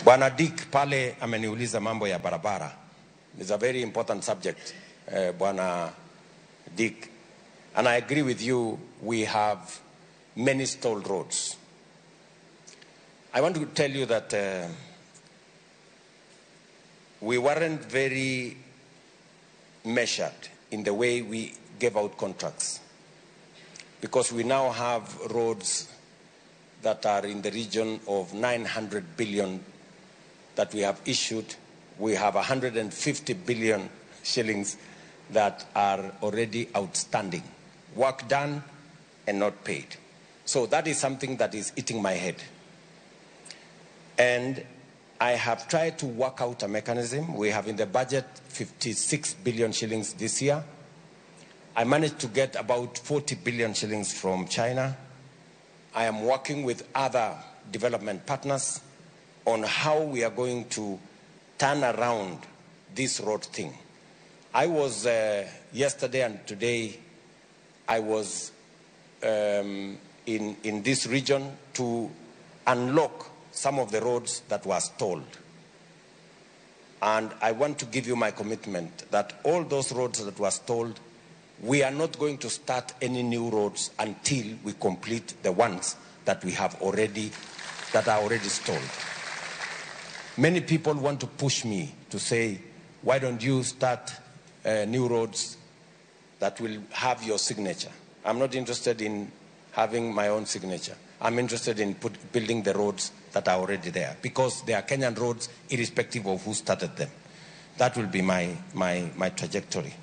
Bwana Dick pale ameniuliza mambo ya barabara. It's a very important subject, Bwana Dick. And I agree with you, we have many stalled roads. I want to tell you that we weren't very measured in the way we gave out contracts, because we now have roads that are in the region of 900 billion that we have issued. We have 150 billion shillings that are already outstanding, work done and not paid. So that is something that is eating my head. And I have tried to work out a mechanism. We have in the budget 56 billion shillings this year. I managed to get about 40 billion shillings from China. I am working with other development partners on how we are going to turn around this road thing. I was, yesterday and today, I was in this region to unlock some of the roads that were stalled. And I want to give you my commitment that all those roads that were stalled, we are not going to start any new roads until we complete the ones that we have already, that are already stalled. Many people want to push me to say, why don't you start new roads that will have your signature? I'm not interested in having my own signature. I'm interested in building the roads that are already there, because they are Kenyan roads irrespective of who started them. That will be my trajectory.